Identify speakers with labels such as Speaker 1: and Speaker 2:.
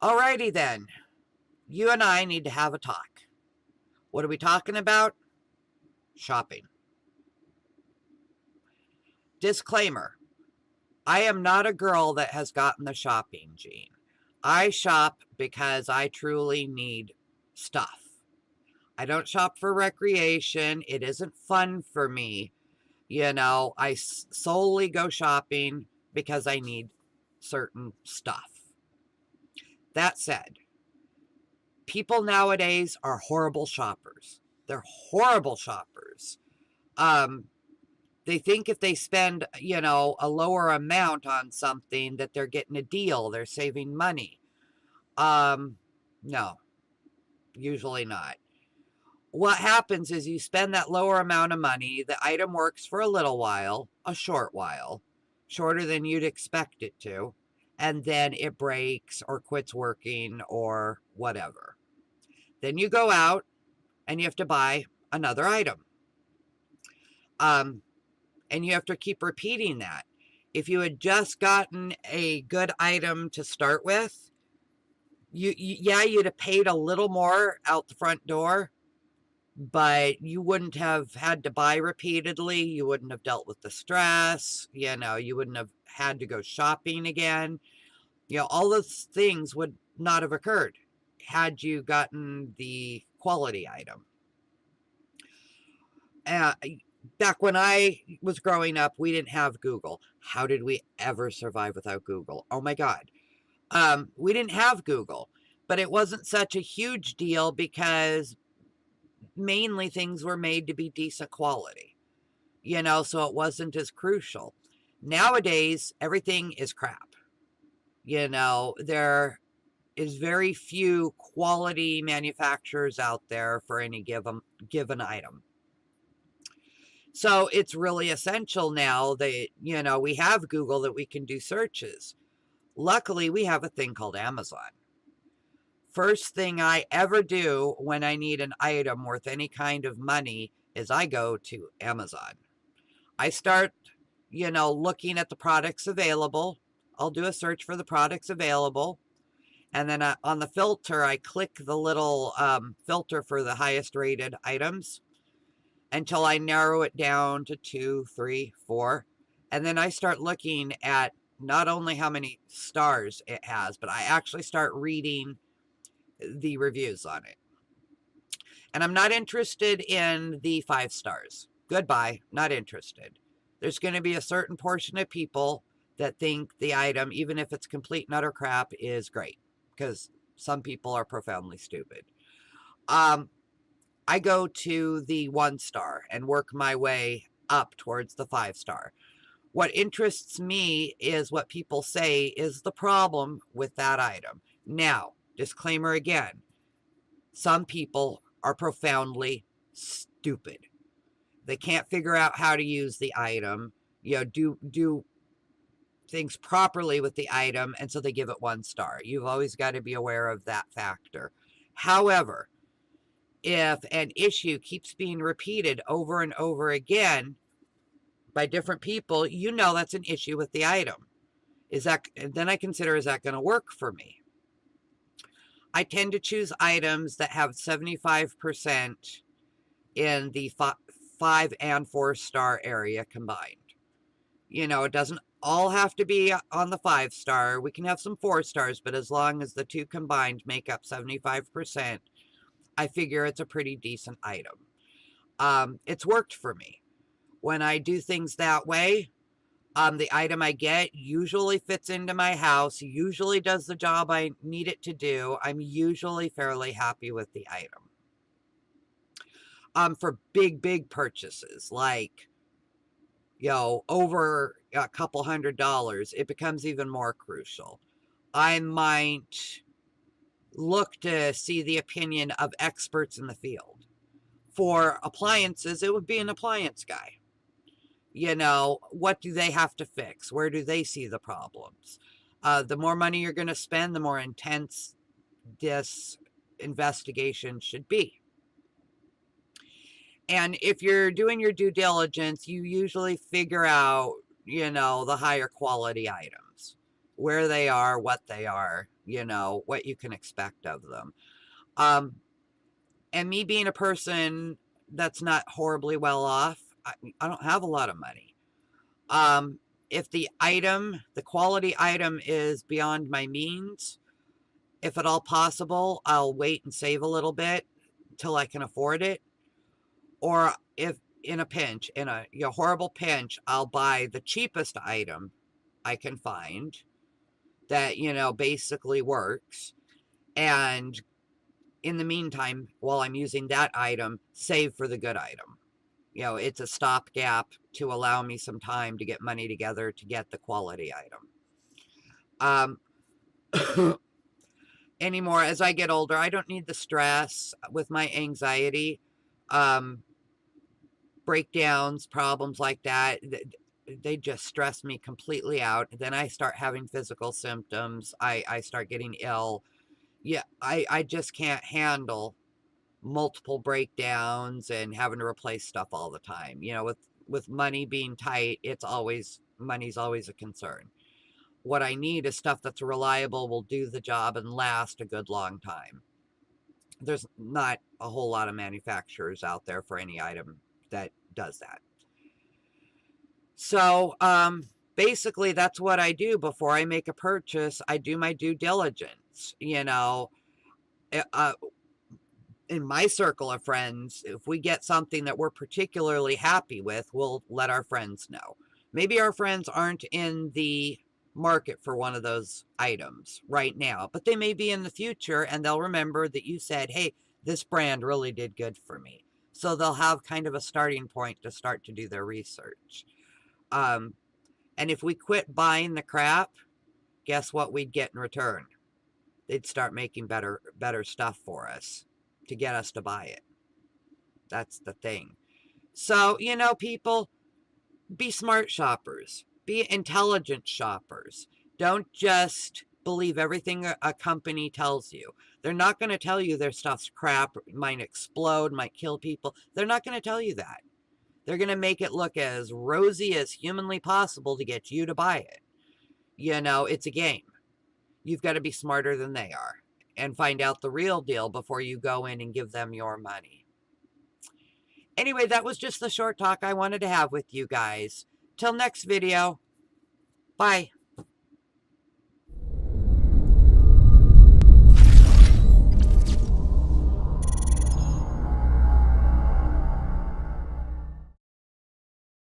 Speaker 1: Alrighty then. You and I need to have a talk. What are we talking about? Shopping. Disclaimer. I am not a girl that has gotten the shopping gene. I shop because I truly need stuff. I don't shop for recreation. It isn't fun for me. I solely go shopping because I need certain stuff. That said, people nowadays are horrible shoppers. They're horrible shoppers. Um, they think if they spend, a lower amount on something that they're getting a deal, they're saving money. No, usually not. What happens is you spend that lower amount of money, the item works for a little while, a short while, shorter than you'd expect it to, and then it breaks or quits working or whatever. Then you go out and you have to buy another item. And you have to keep repeating that. If you had just gotten a good item to start with, you'd have paid a little more out the front door, but you wouldn't have had to buy repeatedly. You wouldn't have dealt with the stress. You wouldn't have had to go shopping again. All those things would not have occurred had you gotten the quality item. Back when I was growing up, we didn't have Google. How did we ever survive without Google? Oh my God. We didn't have Google, but it wasn't such a huge deal because mainly things were made to be decent quality, so it wasn't as crucial. Nowadays, everything is crap. There is very few quality manufacturers out there for any given item. So it's really essential now that, we have Google, that we can do searches. Luckily, we have a thing called Amazon. First thing I ever do when I need an item worth any kind of money is I go to Amazon. I start, looking at the products available. I'll do a search for the products available. And then on the filter, I click the little filter for the highest rated items until I narrow it down to 2, 3, 4. And then I start looking at not only how many stars it has, but I actually start reading the reviews on it. And I'm not interested in the 5 stars. Goodbye, not interested. There's going to be a certain portion of people that think the item, even if it's complete and utter crap, is great, because some people are profoundly stupid. I go to the 1 star and work my way up towards the 5 star. What interests me is what people say is the problem with that item. Now, disclaimer again, some people are profoundly stupid. They can't figure out how to use the item, do things properly with the item, and so they give it 1 star. You've always got to be aware of that factor. However, if an issue keeps being repeated over and over again by different people, that's an issue with the item. Then I consider, is that going to work for me? I tend to choose items that have 75% in the 5 and 4 star area combined. It doesn't all have to be on the 5 star. We can have some 4 stars, but as long as the 2 combined make up 75%, I figure it's a pretty decent item. It's worked for me. When I do things that way, the item I get usually fits into my house, usually does the job I need it to do. I'm usually fairly happy with the item. For big purchases, like, over a couple $100, it becomes even more crucial. I might look to see the opinion of experts in the field. For appliances, it would be an appliance guy. What do they have to fix? Where do they see the problems? The more money you're going to spend, the more intense this investigation should be. And if you're doing your due diligence, you usually figure out, the higher quality items. where they are, what they are, you know, what you can expect of them. And me being a person that's not horribly well off, I don't have a lot of money. If the quality item is beyond my means, if at all possible, I'll wait and save a little bit till I can afford it. Or if in a pinch, in a horrible pinch, I'll buy the cheapest item I can find that, you know, basically works. And in the meantime, while I'm using that item, save for the good item. You know, it's a stopgap to allow me some time to get money together to get the quality item. Anymore, as I get older, I don't need the stress with my anxiety. Breakdowns, problems like that, they just stress me completely out. Then I start having physical symptoms. I start getting ill. Yeah, I just can't handle multiple breakdowns and having to replace stuff all the time. You know, with money being tight, money's always a concern. What I need is stuff that's reliable, will do the job, and last a good long time. There's not a whole lot of manufacturers out there for any item that does that. So, basically, that's what I do before I make a purchase. I do my due diligence, you know. In my circle of friends, if we get something that we're particularly happy with, we'll let our friends know. Maybe our friends aren't in the market for one of those items right now, but they may be in the future, and they'll remember that you said, hey, this brand really did good for me. So they'll have kind of a starting point to start to do their research. And if we quit buying the crap, guess what we'd get in return? They'd start making better stuff for us to get us to buy it. That's the thing. So, you know, people, be smart shoppers. Be intelligent shoppers. Don't just believe everything a company tells you. They're not going to tell you their stuff's crap, might explode, might kill people. They're not going to tell you that. They're going to make it look as rosy as humanly possible to get you to buy it. You know, it's a game. You've got to be smarter than they are and find out the real deal before you go in and give them your money. Anyway, that was just the short talk I wanted to have with you guys. Till next video. Bye.